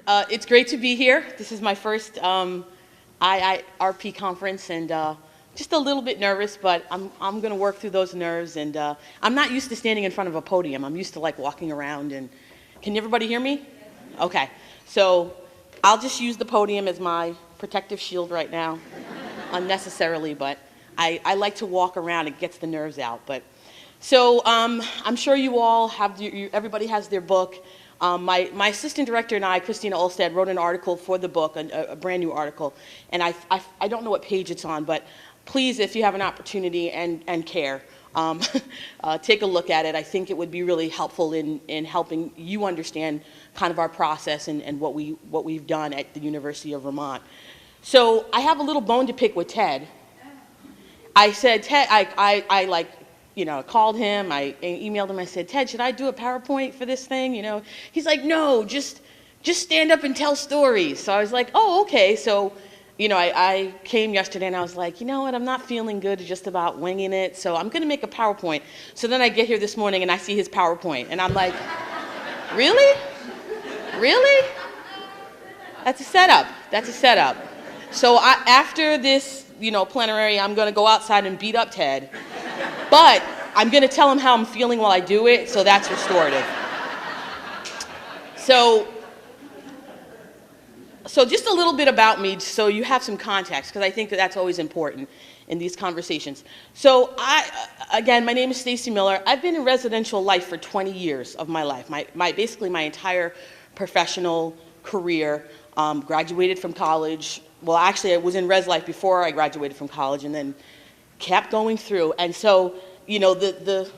It's great to be here. This is my first IIRP conference, and just a little bit nervous, but I'm going to work through those nerves. And I'm not used to standing in front of a podium. I'm used to like walking around. And can everybody hear me? Okay. So I'll just use the podium as my protective shield right now, unnecessarily. But I like to walk around. It gets the nerves out. But so I'm sure you all have. Everybody has their book. My assistant director and I, Christina Olstad, wrote an article for the book, a brand new article, and I don't know what page it's on, but please, if you have an opportunity and care, take a look at it. I think it would be really helpful in helping you understand kind of our process and what we've done at the University of Vermont. So I have a little bone to pick with Ted. I said, Ted, I called him, I emailed him, I said, Ted, should I do a PowerPoint for this thing? He's like, no, just stand up and tell stories. So I was like, oh, okay. So, I came yesterday and I was like, you know what, I'm not feeling good, just about winging it, so I'm gonna make a PowerPoint. So then I get here this morning and I see his PowerPoint and I'm like, really? Really? That's a setup. So after this, plenary, I'm gonna go outside and beat up Ted. But I'm going to tell him how I'm feeling while I do it, so that's restorative. So just a little bit about me, so you have some context, because I think that's always important in these conversations. So again, my name is Stacey Miller. I've been in residential life for 20 years of my life, basically my entire professional career. Graduated from college. Well, actually, I was in res life before I graduated from college, and then kept going through. And so, the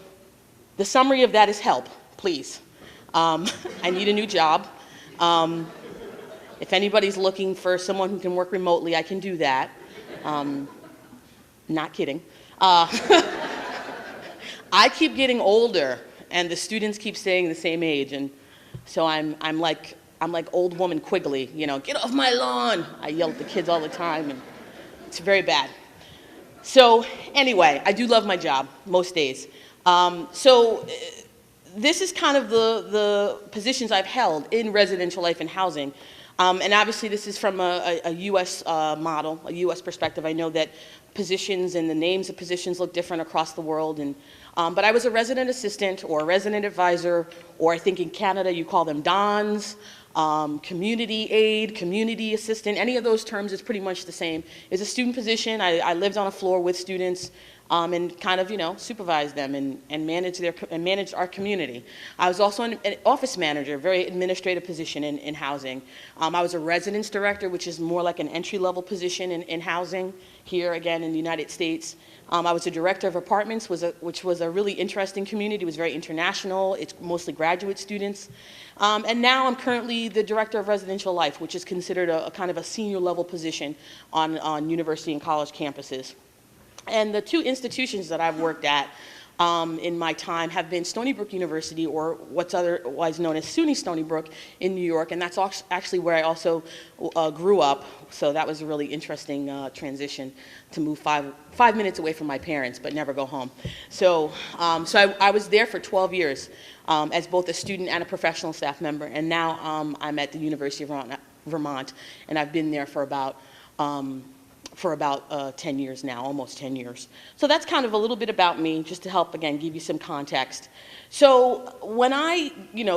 summary of that is help, please. I need a new job. If anybody's looking for someone who can work remotely, I can do that. Not kidding. I keep getting older, and the students keep staying the same age, and so I'm like old woman Quigley, get off my lawn. I yell at the kids all the time, and it's very bad. So anyway, I do love my job most days. This is kind of the positions I've held in residential life and housing. And obviously this is from a U.S. model, a U.S. perspective. I know that positions and the names of positions look different across the world. But I was a resident assistant or a resident advisor, or I think in Canada you call them DONs. Community aid, community assistant, any of those terms is pretty much the same. It's a student position. I lived on a floor with students and kind of, supervised them and managed our community. I was also an office manager, very administrative position in housing. I was a residence director, which is more like an entry-level position in housing here, again, in the United States. I was a director of apartments, which was a really interesting community. It was very international. It's mostly graduate students. And now I'm currently the director of residential life, which is considered a kind of a senior level position on university and college campuses. And the two institutions that I've worked at in my time have been Stony Brook University, or what's otherwise known as SUNY Stony Brook in New York, and that's actually where I also grew up. So that was a really interesting transition to move five minutes away from my parents, but never go home. So I was there for 12 years as both a student and a professional staff member, and now I'm at the University of Vermont, and I've been there for about 10 years now, almost 10 years. So that's kind of a little bit about me, just to help, again, give you some context. So when I,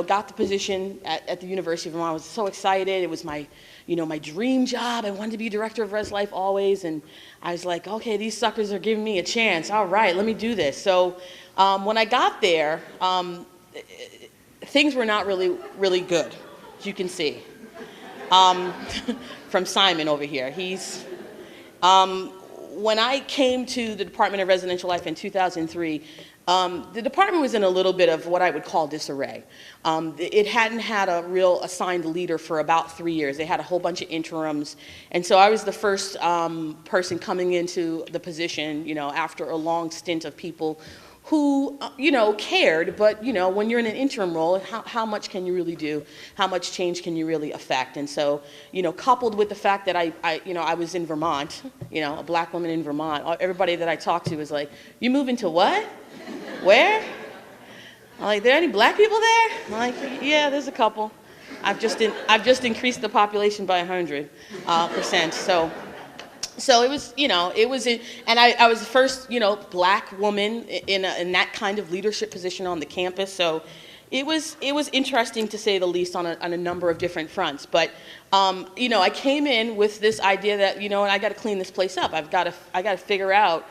got the position at the University of Vermont, I was so excited. It was my, my dream job. I wanted to be director of Res Life always, and I was like, okay, these suckers are giving me a chance. All right, let me do this. So when I got there, things were not really good, as you can see. From Simon over here. When I came to the Department of Residential Life in 2003, the department was in a little bit of what I would call disarray. It hadn't had a real assigned leader for about 3 years. They had a whole bunch of interims. And so I was the first person coming into the position, after a long stint of people who, cared, but, when you're in an interim role, how much can you really do? How much change can you really affect? And so, coupled with the fact that I was in Vermont, a black woman in Vermont, everybody that I talked to was like, you moving to what? Where? I'm like, there any black people there? I'm like, yeah, there's a couple. I've just increased the population by 100%. So it was, and I was the first, black woman in that kind of leadership position on the campus. So it was interesting, to say the least, on a number of different fronts. But I came in with this idea that, I got to clean this place up. I got to figure out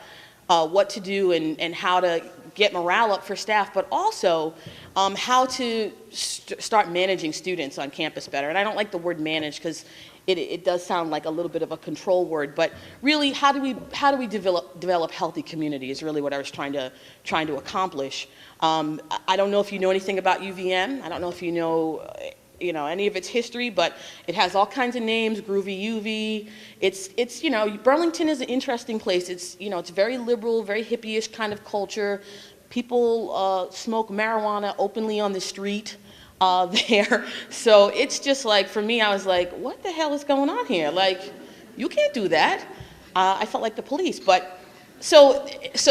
what to do and how to get morale up for staff, but also how to start managing students on campus better. And I don't like the word manage, because it does sound like a little bit of a control word, but really, how do we develop healthy community is really what I was trying to accomplish. I don't know if you know anything about UVM. I don't know if you know any of its history, but it has all kinds of names. Groovy UV. It's Burlington is an interesting place. It's it's very liberal, very hippie-ish kind of culture. People smoke marijuana openly on the street there. So it's just like, for me, I was like, what the hell is going on here? Like, you can't do that. I felt like the police, but so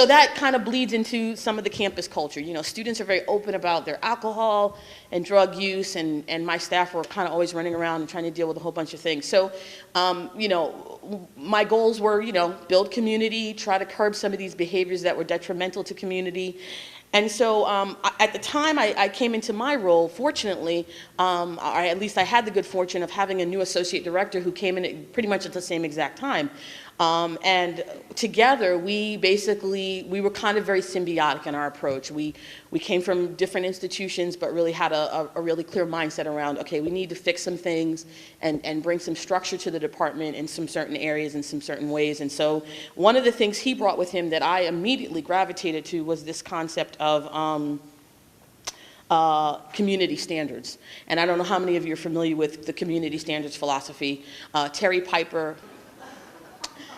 that kind of bleeds into some of the campus culture. Students are very open about their alcohol and drug use, and my staff were kind of always running around and trying to deal with a whole bunch of things. So, my goals were, build community, try to curb some of these behaviors that were detrimental to community. And so at the time I came into my role, fortunately, or at least I had the good fortune of having a new associate director who came in pretty much at the same exact time. And together, we were kind of very symbiotic in our approach. We came from different institutions, but really had a really clear mindset around, okay, we need to fix some things and bring some structure to the department in some certain areas in some certain ways. And so one of the things he brought with him that I immediately gravitated to was this concept of community standards. And I don't know how many of you are familiar with the community standards philosophy. Terry Piper.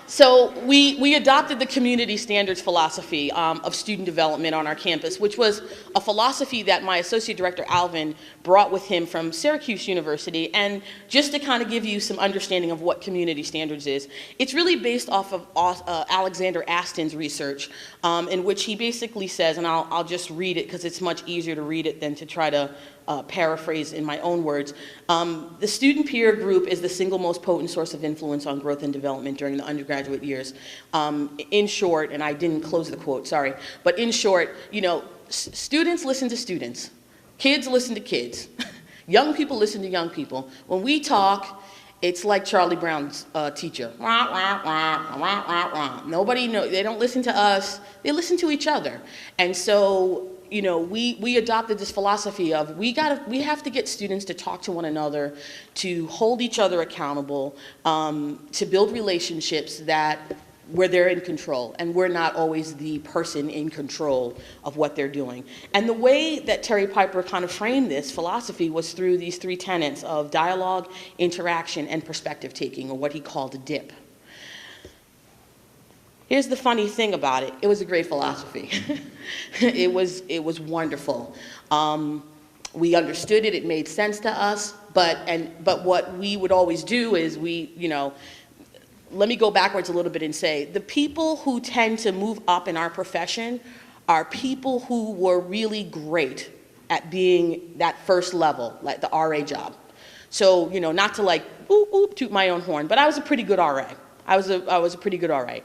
So we adopted the community standards philosophy of student development on our campus, which was a philosophy that my associate director, Alvin, brought with him from Syracuse University. And just to kind of give you some understanding of what community standards is, it's really based off of Alexander Aston's research, in which he basically says, and I'll just read it because it's much easier to read it than to try to paraphrase in my own words. The student peer group is the single most potent source of influence on growth and development during the undergraduate years. In short, and I didn't close the quote, sorry, but in short, students listen to students, kids listen to kids, young people listen to young people. When we talk, it's like Charlie Brown's teacher. Wah, wah, wah, wah, wah, wah. Nobody knows, they don't listen to us, they listen to each other. And so we adopted this philosophy of we have to get students to talk to one another, to hold each other accountable, to build relationships where they're in control, and we're not always the person in control of what they're doing. And the way that Terry Piper kind of framed this philosophy was through these three tenets of dialogue, interaction, and perspective taking, or what he called a DIP. Here's the funny thing about it. It was a great philosophy. It was wonderful. We understood it. It made sense to us. But what we would always do is let me go backwards a little bit and say the people who tend to move up in our profession are people who were really great at being that first level, like the RA job. So not to like toot my own horn, but I was a pretty good RA. I was a pretty good RA.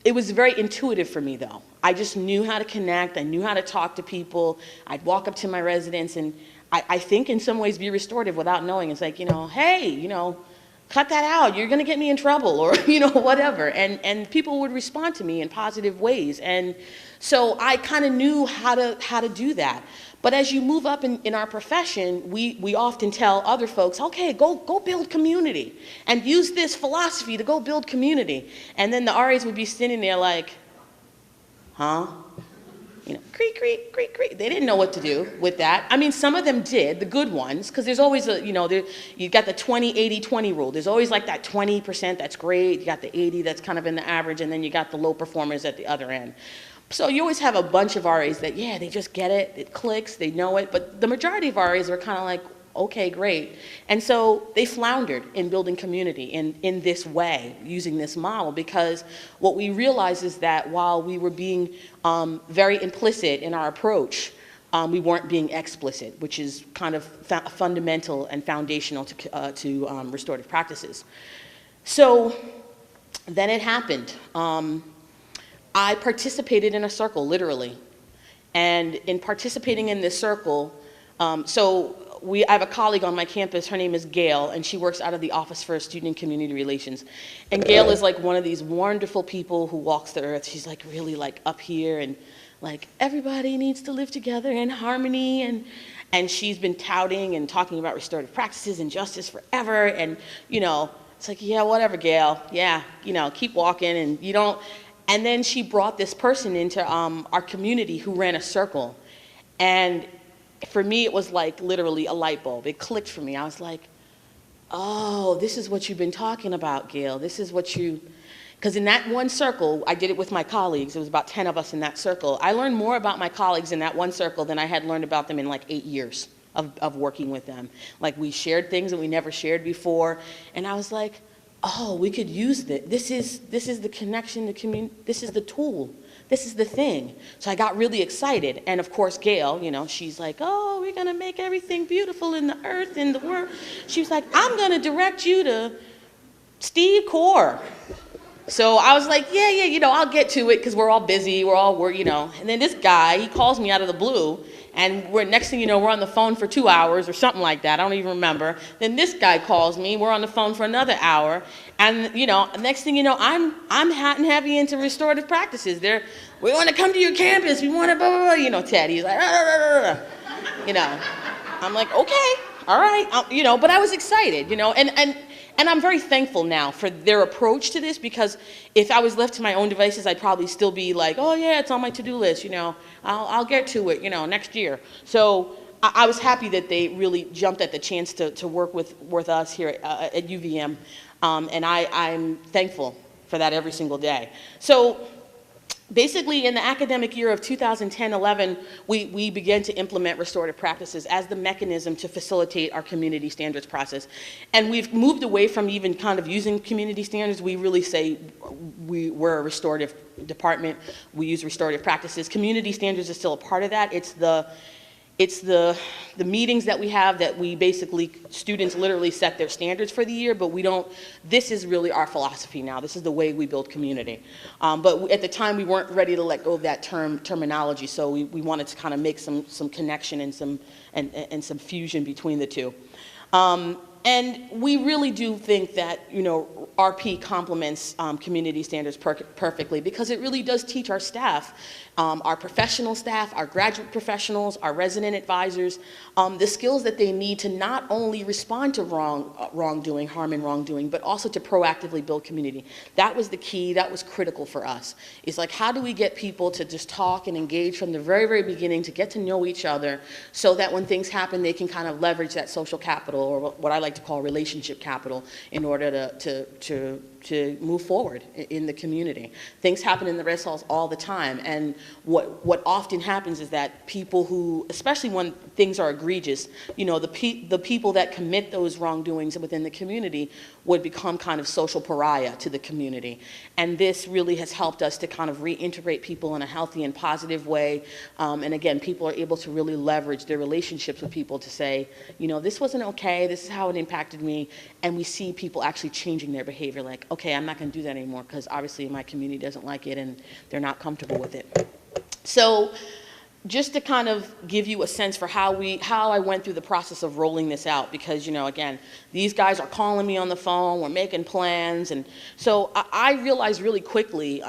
It was very intuitive for me, though. I just knew how to connect. I knew how to talk to people. I'd walk up to my residents, and I think in some ways be restorative without knowing. It's like, hey, cut that out. You're going to get me in trouble, or, whatever. And people would respond to me in positive ways. And so I kind of knew how to do that. But as you move up in our profession, we often tell other folks, okay, go build community and use this philosophy to go build community. And then the RAs would be sitting there like, huh? Creak, creak, creak, creak. They didn't know what to do with that. I mean, some of them did, the good ones, because there's always you got the 20-80-20 rule. There's always like that 20% that's great. You got the 80 that's kind of in the average, and then you got the low performers at the other end. So you always have a bunch of RAs that, yeah, they just get it, it clicks, they know it, but the majority of RAs are kind of like, okay, great. And so they floundered in building community in this way, using this model, because what we realized is that while we were being very implicit in our approach, we weren't being explicit, which is kind of fundamental and foundational to restorative practices. So then it happened. I participated in a circle, literally. And in participating in this circle, I have a colleague on my campus, her name is Gail, and she works out of the Office for Student and Community Relations. And Gail is like one of these wonderful people who walks the earth. She's like really like up here and like everybody needs to live together in harmony, and she's been touting and talking about restorative practices and justice forever, and it's like, yeah, whatever, Gail, yeah, keep walking, and you don't. And then she brought this person into our community who ran a circle, and for me it was like literally a light bulb. It clicked for me. I was like, oh, this is what you've been talking about, Gail. This is what you. Because in that one circle, I did it with my colleagues. It was about 10 of us in that circle. I learned more about my colleagues in that one circle than I had learned about them in like 8 years of working with them. Like we shared things that we never shared before. And I was like, oh, we could use this. This is the connection to community. This is the tool. This is the thing. So I got really excited. And of course, Gail, she's like, oh, we're going to make everything beautiful in the earth, in the world. She was like, I'm going to direct you to Steve Core. So I was like, yeah, I'll get to it because we're all busy, and then this guy, he calls me out of the blue, and next thing you know, we're on the phone for 2 hours or something like that. I don't even remember. Then this guy calls me, we're on the phone for another hour, and next thing you know, I'm hot and heavy into restorative practices. We want to come to your campus, we want to blah, blah, blah, Ted, he's like, I'm like, okay, all right, but I was excited, and I'm very thankful now for their approach to this, because if I was left to my own devices, I'd probably still be like, oh yeah, it's on my to-do list, I'll get to it, next year. So I was happy that they really jumped at the chance to work with us here at UVM, and I'm thankful for that every single day. So basically, in the academic year of 2010-11, we began to implement restorative practices as the mechanism to facilitate our community standards process. And we've moved away from even kind of using community standards. We really say we're a restorative department. We use restorative practices. Community standards is still a part of that. It's the meetings that we have that we basically, students literally set their standards for the year, but this is really our philosophy now. This is the way we build community. But at the time, we weren't ready to let go of that terminology, so we wanted to kind of make some connection and some fusion between the two. And we really do think that, RP complements community standards perfectly, because it really does teach our staff, our professional staff, our graduate professionals, our resident advisors, the skills that they need to not only respond to wrongdoing, harm and wrongdoing, but also to proactively build community. That was the key. That was critical for us. It's like, how do we get people to just talk and engage from the very, very beginning, to get to know each other, so that when things happen, they can kind of leverage that social capital, or what I like to call relationship capital, in order to move forward in the community. Things happen in the rest halls all the time, and what often happens is that people who, especially when things are egregious, the people that commit those wrongdoings within the community would become kind of social pariah to the community. And this really has helped us to kind of reintegrate people in a healthy and positive way. And again, people are able to really leverage their relationships with people to say, this wasn't okay, this is how it impacted me. And we see people actually changing their behavior, like, okay, I'm not going to do that anymore because obviously my community doesn't like it and they're not comfortable with it. So just to kind of give you a sense for how I went through the process of rolling this out, because, again, these guys are calling me on the phone, we're making plans, and so I realized really quickly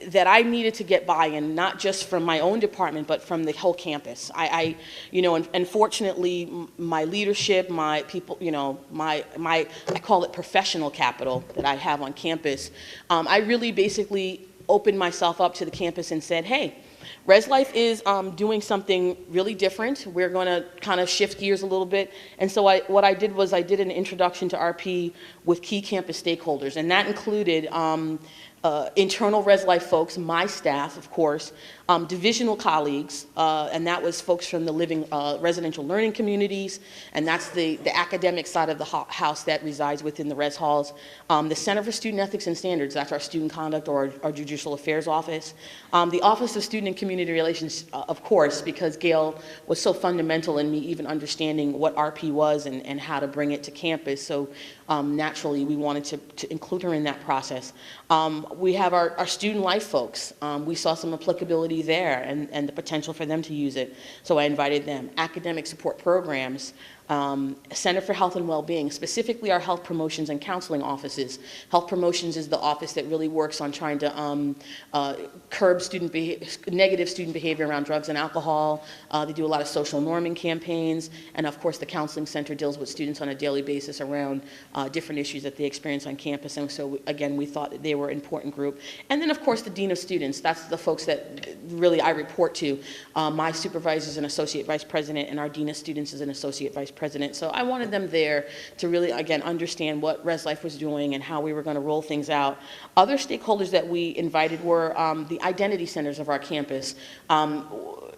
that I needed to get buy-in, not just from my own department, but from the whole campus. And fortunately, my leadership, my people, I call it professional capital that I have on campus. I really basically opened myself up to the campus and said, hey, ResLife is doing something really different. We're going to kind of shift gears a little bit. And so what I did was I did an introduction to RP with key campus stakeholders, and that included internal Res Life folks, my staff, of course, divisional colleagues, and that was folks from the living residential learning communities, and that's the academic side of the house that resides within the Res Halls. The Center for Student Ethics and Standards, that's our student conduct or our judicial affairs office. The Office of Student and Community Relations, of course, because Gail was so fundamental in me even understanding what RP was and how to bring it to campus. So naturally, we wanted to include her in that process. We have our student life folks. We saw some applicability there and the potential for them to use it. So I invited them. Academic support programs, Center for Health and Well-Being, specifically our health promotions and counseling offices. Health promotions is the office that really works on trying to curb negative student behavior around drugs and alcohol. They do a lot of social norming campaigns, and of course the counseling center deals with students on a daily basis around different issues that they experience on campus, and so again we thought that they were an important group. And then of course the Dean of Students, that's the folks that really I report to. My supervisor is an associate vice president, and our Dean of Students is an associate vice president. So I wanted them there to really, again, understand what Res Life was doing and how we were going to roll things out. Other stakeholders that we invited were the identity centers of our campus.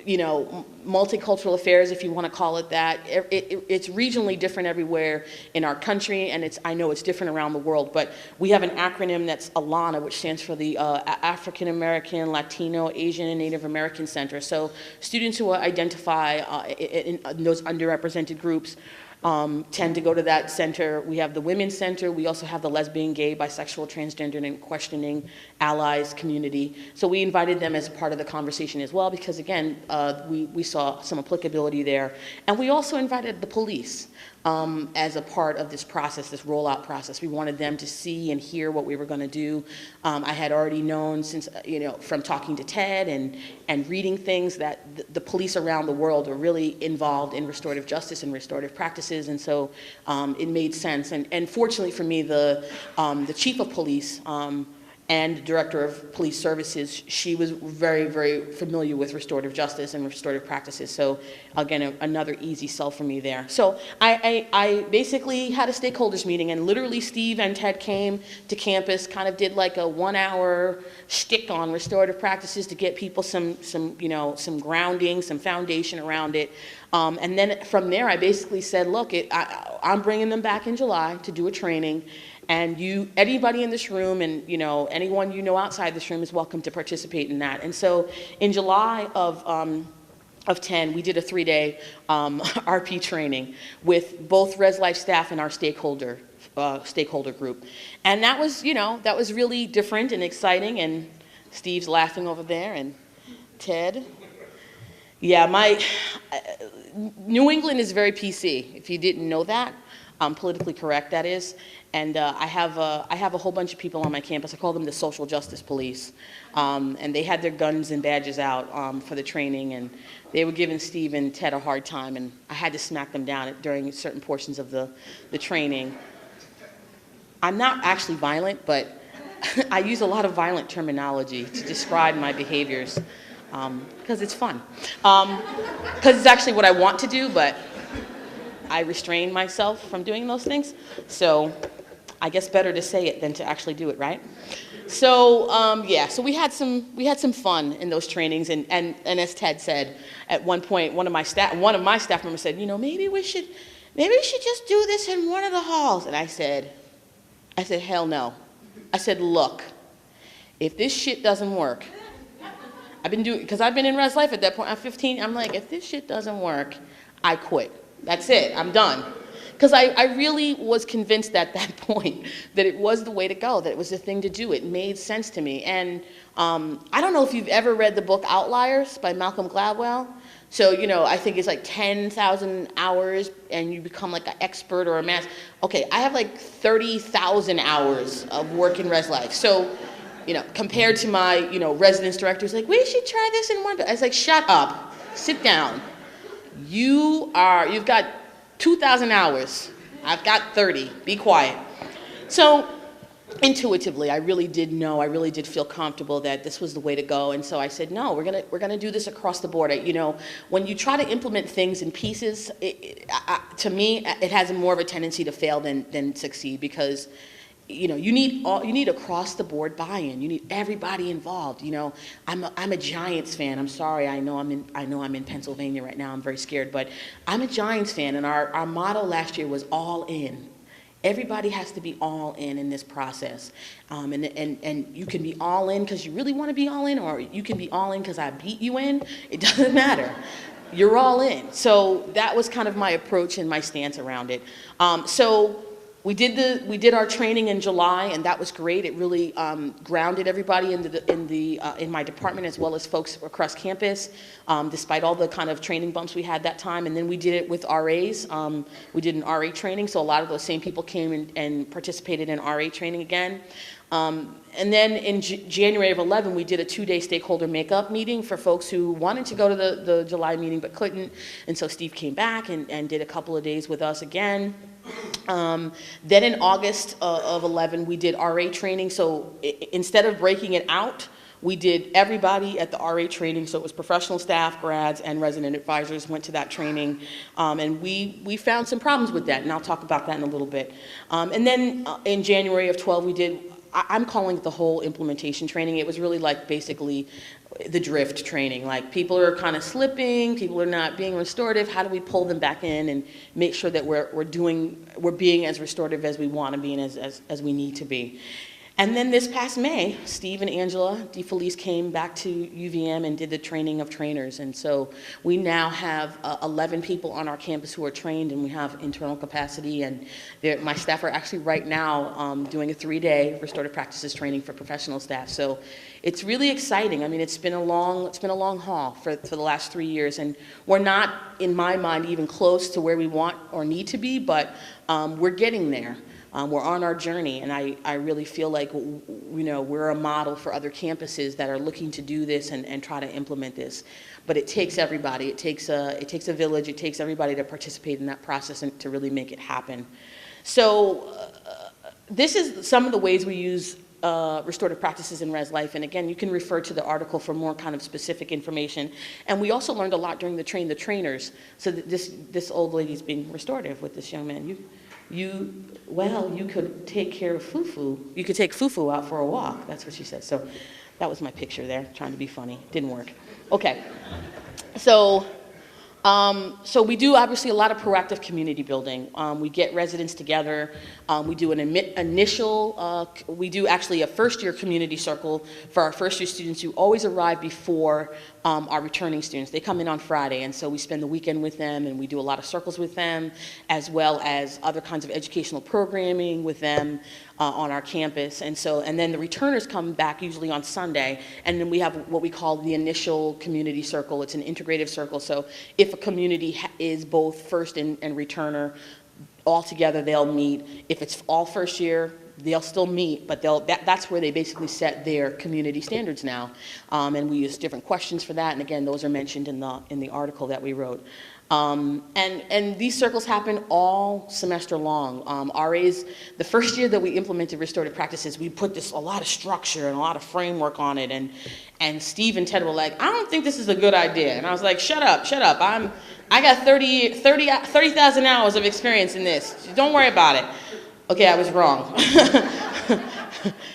You know, multicultural affairs, if you want to call it that. It's regionally different everywhere in our country, and I know it's different around the world, but we have an acronym that's ALANA, which stands for the African American, Latino, Asian, and Native American Center. So students who identify in those underrepresented groups tend to go to that center. We have the Women's Center. We also have the lesbian, gay, bisexual, transgender, and questioning allies community. So we invited them as a part of the conversation as well because, again, we saw some applicability there. And we also invited the police as a part of this process, this rollout process. We wanted them to see and hear what we were going to do. I had already known since, from talking to Ted and reading things that the police around the world are really involved in restorative justice and restorative practices, and so it made sense. And fortunately for me, the chief of police and director of police services, she was very, very familiar with restorative justice and restorative practices. So again, another easy sell for me there. So I basically had a stakeholders meeting, and literally Steve and Ted came to campus, kind of did like a 1-hour shtick on restorative practices to get people some grounding, some foundation around it. And then from there, I basically said, look, I'm bringing them back in July to do a training. And anybody in this room and anyone outside this room is welcome to participate in that. And so in July of 10, we did a 3-day RP training with both Res Life staff and our stakeholder group. And that was really different and exciting. And Steve's laughing over there, and Ted. Yeah, New England is very PC. If you didn't know that, politically correct that is. And I have a whole bunch of people on my campus. I call them the social justice police. And they had their guns and badges out for the training, and they were giving Steve and Ted a hard time, and I had to smack them down during certain portions of the training. I'm not actually violent, but I use a lot of violent terminology to describe my behaviors because it's fun. Because it's actually what I want to do, but I restrain myself from doing those things. So I guess better to say it than to actually do it, right? So yeah, so we had some fun in those trainings, and as Ted said, at one point, one of my staff members said, maybe we should just do this in one of the halls. And I said, hell no. I said, look, if this shit doesn't work, because I've been in Res Life at that point. I'm 15. I'm like, if this shit doesn't work, I quit. That's it. I'm done. Because I really was convinced at that point that it was the way to go, that it was the thing to do. It made sense to me. And I don't know if you've ever read the book Outliers by Malcolm Gladwell. So, I think it's like 10,000 hours and you become like an expert or a master. Okay, I have like 30,000 hours of work in Res Life. So, compared to my, residence directors, like, we should try this in one. I was like, shut up, sit down. You've got 2,000 hours. I've got 30. Be quiet. So intuitively, I really did feel comfortable that this was the way to go. And so I said, no, we're gonna do this across the board. When you try to implement things in pieces, to me, it has more of a tendency to fail than succeed, because you need across the board buy-in. You need everybody involved. I'm a Giants fan. I'm sorry. I know I'm in Pennsylvania right now. I'm very scared, but I'm a Giants fan, and our motto last year was all in. Everybody has to be all in this process, and you can be all in because you really want to be all in, or you can be all in because I beat you in. It doesn't matter. You're all in. So that was kind of my approach and my stance around it. So we did our training in July, and that was great. It really grounded everybody in my department, as well as folks across campus, despite all the kind of training bumps we had that time. And then we did it with RAs. We did an RA training, so a lot of those same people came and participated in RA training again. And then in January of 11, we did a 2-day stakeholder makeup meeting for folks who wanted to go to the July meeting but couldn't. And so Steve came back and did a couple of days with us again. Then in August of 11, we did RA training. So instead of breaking it out, we did everybody at the RA training. So it was professional staff, grads, and resident advisors went to that training. And we found some problems with that, and I'll talk about that in a little bit. And then in January of 12, I'm calling it the whole implementation training. It was really like basically the drift training. Like, people are kind of slipping, people are not being restorative. How do we pull them back in and make sure that we're being as restorative as we want to be and as we need to be? And then this past May, Steve and Angela DeFelice came back to UVM and did the training of trainers. And so we now have 11 people on our campus who are trained, and we have internal capacity. And my staff are actually right now doing a 3-day restorative practices training for professional staff. So it's really exciting. I mean, it's been a long haul for the last 3 years, and we're not, in my mind, even close to where we want or need to be, but we're getting there. We're on our journey, and I really feel like we're a model for other campuses that are looking to do this and try to implement this. But it takes everybody. It takes a village. It takes everybody to participate in that process and to really make it happen. So this is some of the ways we use restorative practices in Res Life, and again, you can refer to the article for more kind of specific information. And we also learned a lot during the trainers. So that this old lady's being restorative with this young man. You could take care of Fufu. You could take Fufu out for a walk. That's what she said. So that was my picture there, trying to be funny. Didn't work. Okay. So we do obviously a lot of proactive community building. We get residents together. We do we do actually a first-year community circle for our first-year students who always arrive before our returning students. They come in on Friday, and so we spend the weekend with them, and we do a lot of circles with them, as well as other kinds of educational programming with them on our campus. And then the returners come back usually on Sunday, and then we have what we call the initial community circle. It's an integrative circle, so if a community is both first and returner, all together they'll meet. If it's all first year, they'll still meet, but that's where they basically set their community standards now. And we use different questions for that, and again, those are mentioned in the article that we wrote. And these circles happen all semester long. RAs, the first year that we implemented restorative practices, we put a lot of structure and a lot of framework on it, and Steve and Ted were like, I don't think this is a good idea. And I was like, shut up. I got 30,000 hours of experience in this. Don't worry about it. Okay, I was wrong.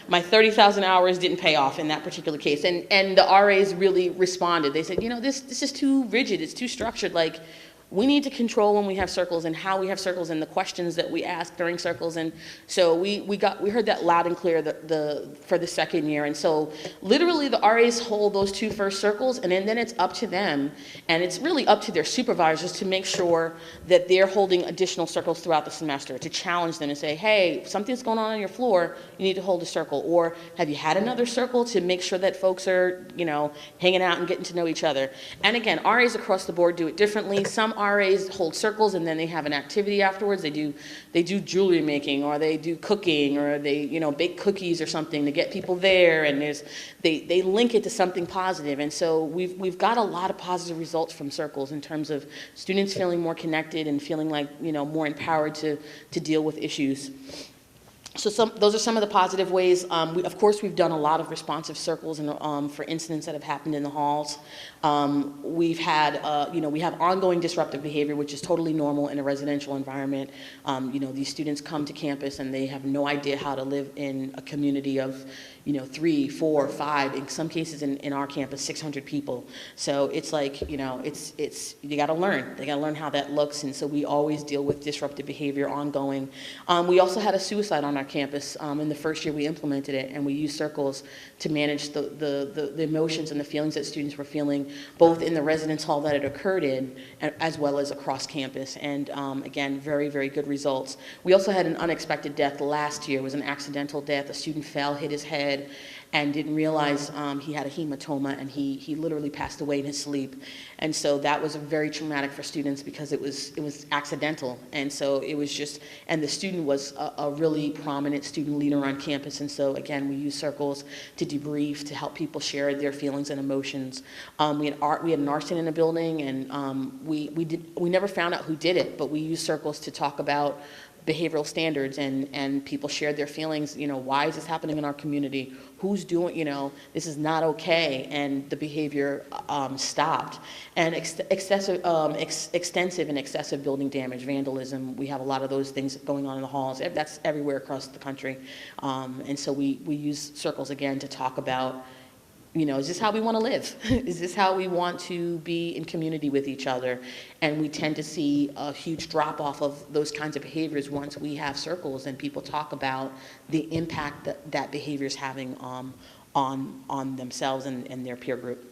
My 30,000 hours didn't pay off in that particular case. And the RAs really responded. They said, this is too rigid, it's too structured. Like, we need to control when we have circles and how we have circles and the questions that we ask during circles. And so we heard that loud and clear for the second year. And so literally the RAs hold those 2 first circles, and then it's up to them, and it's really up to their supervisors to make sure that they're holding additional circles throughout the semester, to challenge them and say, hey, something's going on your floor, you need to hold a circle. Or have you had another circle, to make sure that folks are, hanging out and getting to know each other. And again, RAs across the board do it differently. Some RAs hold circles and then they have an activity afterwards. They do jewelry making, or they do cooking, or they bake cookies or something to get people there, and they link it to something positive. And so we've got a lot of positive results from circles in terms of students feeling more connected and feeling like more empowered to deal with issues. So those are some of the positive ways. Of course, we've done a lot of responsive circles and, for incidents that have happened in the halls. We've had, we have ongoing disruptive behavior, which is totally normal in a residential environment. These students come to campus and they have no idea how to live in a community of, 3, 4, 5, in some cases in our campus, 600 people. So it's like, you got to learn. They got to learn how that looks. And so we always deal with disruptive behavior ongoing. We also had a suicide on our campus in the first year we implemented it, and we used circles to manage the emotions and the feelings that students were feeling, both in the residence hall that it occurred in, as well as across campus. And again, very, very good results. We also had an unexpected death last year. It was an accidental death. A student fell, hit his head, and didn't realize he had a hematoma, and he literally passed away in his sleep. And so that was very traumatic for students because it was accidental. And so it was just, and the student was a really prominent student leader on campus. And so again, we use circles to debrief, to help people share their feelings and emotions. We had an arson in the building, and we never found out who did it, but we used circles to talk about behavioral standards, and people shared their feelings. Why is this happening in our community? Who's doing, this is not okay, and the behavior stopped. And extensive and excessive building damage, vandalism, we have a lot of those things going on in the halls. That's everywhere across the country. And so we use circles again to talk about, is this how we want to live? Is this how we want to be in community with each other? And we tend to see a huge drop off of those kinds of behaviors once we have circles and people talk about the impact that behavior is having on themselves and their peer group.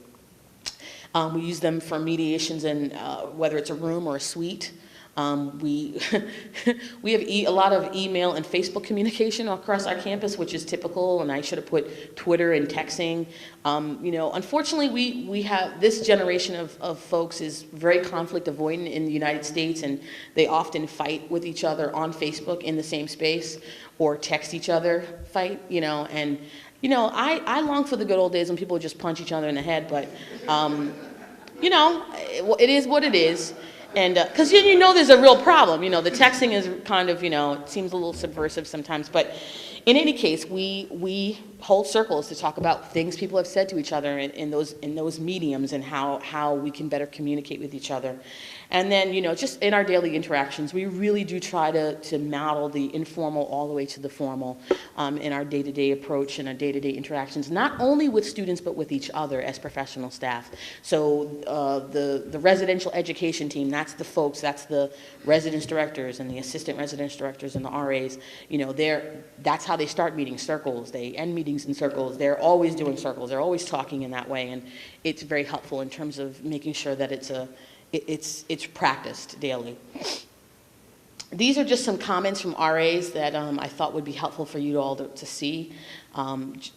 We use them for mediations in whether it's a room or a suite. We have a lot of email and Facebook communication across our campus, which is typical, and I should have put Twitter and texting. Unfortunately, we have this generation of folks is very conflict avoidant in the United States, and they often fight with each other on Facebook in the same space, or text each other, fight, and I long for the good old days when people would just punch each other in the head, but it is what it is. And because there's a real problem. The texting is kind of, it seems a little subversive sometimes. But in any case, we hold circles to talk about things people have said to each other in those mediums, and how we can better communicate with each other. And then, just in our daily interactions, we really do try to model the informal all the way to the formal in our day-to-day approach and our day-to-day interactions, not only with students, but with each other as professional staff. So the residential education team, that's the folks, that's the residence directors and the assistant residence directors and the RAs, that's how they start meetings, circles. They end meetings in circles. They're always doing circles. They're always talking in that way, and it's very helpful in terms of making sure that it's practiced daily. These are just some comments from RAs that I thought would be helpful for you all to see.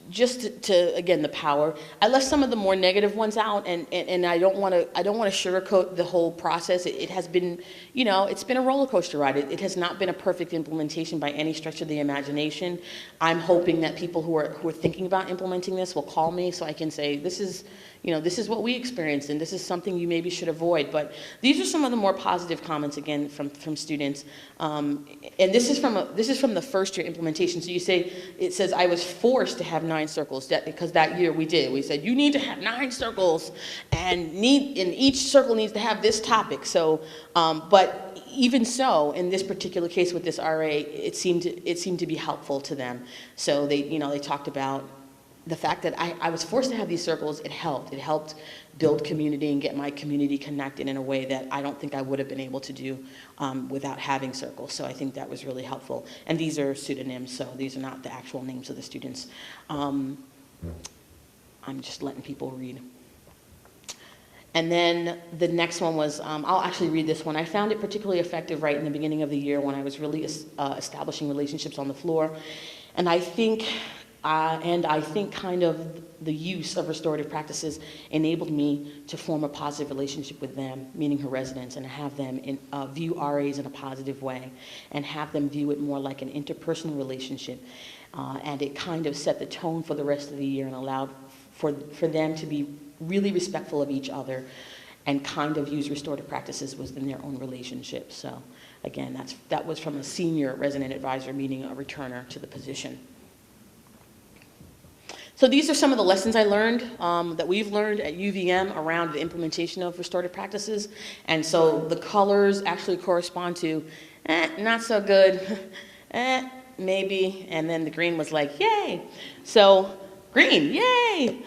Just to again, the power. I left some of the more negative ones out, and I don't want to sugarcoat the whole process. It has been, it's been a roller coaster ride. It has not been a perfect implementation by any stretch of the imagination. I'm hoping that people who are thinking about implementing this will call me so I can say, this is what we experienced, and this is something you maybe should avoid. But these are some of the more positive comments, again, from students. And this is from the first year implementation. So it says, I was forced to have 9 circles, because that year we did. We said, you need to have 9 circles, and each circle needs to have this topic. So, but even so, in this particular case with this RA, it seemed to be helpful to them. So they talked about the fact that I was forced to have these circles. It helped. It helped build community and get my community connected in a way that I don't think I would have been able to do without having circles. So I think that was really helpful. And these are pseudonyms, so these are not the actual names of the students. I'm just letting people read. And then the next one was, I'll actually read this one. I found it particularly effective right in the beginning of the year when I was really establishing relationships on the floor. And I think kind of the use of restorative practices enabled me to form a positive relationship with them, meaning her residents, and have them view RAs in a positive way, and have them view it more like an interpersonal relationship. And it kind of set the tone for the rest of the year and allowed for them to be really respectful of each other and kind of use restorative practices within their own relationships. So Again, that was from a senior resident advisor, meaning a returner to the position. So these are some of the lessons I learned, that we've learned at UVM around the implementation of restorative practices. And so the colors actually correspond to, not so good, maybe, and then the green was like, yay. So green, yay.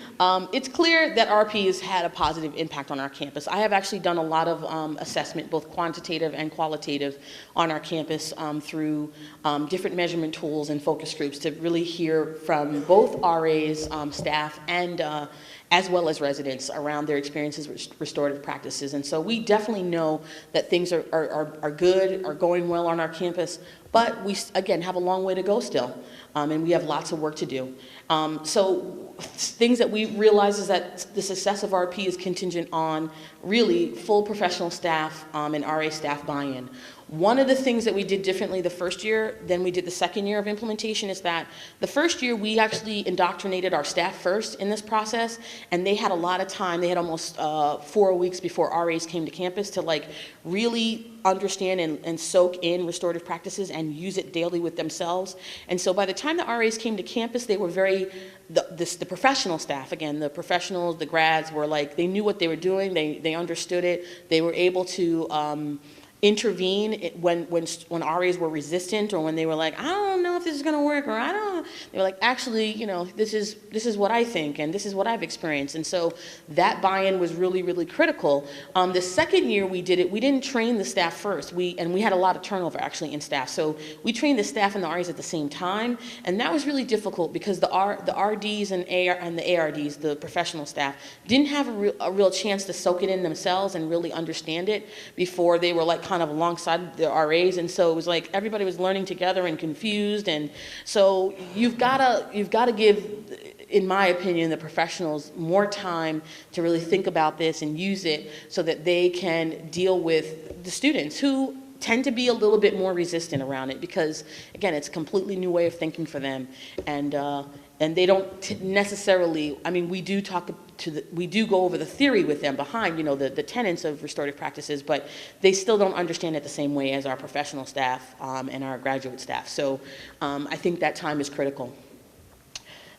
It's clear that RP has had a positive impact on our campus. I have actually done a lot of assessment, both quantitative and qualitative, on our campus through different measurement tools and focus groups to really hear from both RAs, staff, and as well as residents around their experiences with restorative practices. And so we definitely know that things are good, are going well on our campus, but we, again, have a long way to go still, and we have lots of work to do. So things that we realize is that the success of RP is contingent on really full professional staff and RA staff buy-in. One of the things that we did differently the first year than we did the second year of implementation is that the first year we actually indoctrinated our staff first in this process, and they had a lot of time. They had almost 4 weeks before RAs came to campus to like really understand and soak in restorative practices and use it daily with themselves. And so by the time the RAs came to campus, they were the professional staff, again, the professionals, the grads were like, they knew what they were doing, they understood it, they were able to intervene when RAs were resistant, or when they were like, I don't know if this is going to work, or I don't, they were like, actually, you know, this is what I think, and this is what I've experienced. And so that buy-in was really, really critical. The second year we did it, we didn't train the staff first. We had a lot of turnover actually in staff. So we trained the staff and the RAs at the same time, and that was really difficult because the RDs and the ARDs, the professional staff, didn't have a real chance to soak it in themselves and really understand it before they were like kind of alongside the RAs. And so it was like everybody was learning together and confused. And so you've got to give, in my opinion, the professionals more time to really think about this and use it so that they can deal with the students who tend to be a little bit more resistant around it, because again, it's a completely new way of thinking for them. And they don't necessarily, I mean, we do go over the theory with them behind, you know, the tenets of restorative practices, but they still don't understand it the same way as our professional staff and our graduate staff. So I think that time is critical.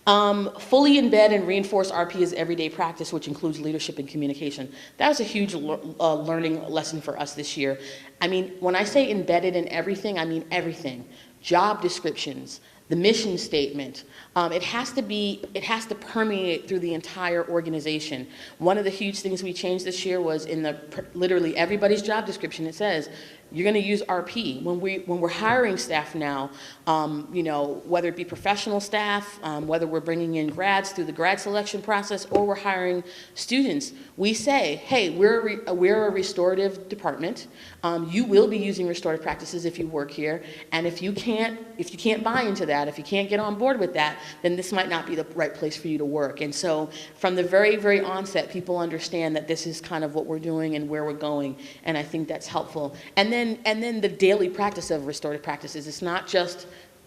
Fully embed and reinforce RP as everyday practice, which includes leadership and communication. That was a huge learning lesson for us this year. I mean, when I say embedded in everything, I mean everything. Job descriptions, the mission statement. It has to permeate through the entire organization. One of the huge things we changed this year was in literally everybody's job description, it says, you're going to use RP. When we're hiring staff now, you know, whether it be professional staff, whether we're bringing in grads through the grad selection process, or we're hiring students, we say, hey, we're a restorative department. You will be using restorative practices if you work here, and if you can't buy into that, if you can't get on board with that, then this might not be the right place for you to work. And so from the very, very onset, people understand that this is kind of what we're doing and where we're going, and I think that's helpful. And then the daily practice of restorative practices, it's not just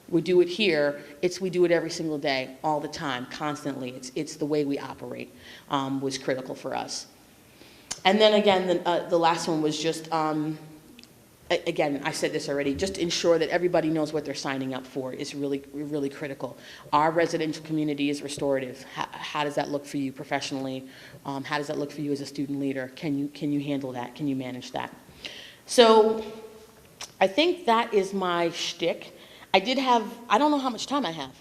we do it here, it's we do it every single day, all the time, constantly. It's the way we operate was critical for us. And then again, the last one was just, again, I said this already, just ensure that everybody knows what they're signing up for is really, really critical. Our residential community is restorative. How does that look for you professionally? How does that look for you as a student leader? Can you handle that? Can you manage that? So I think that is my shtick. I don't know how much time I have.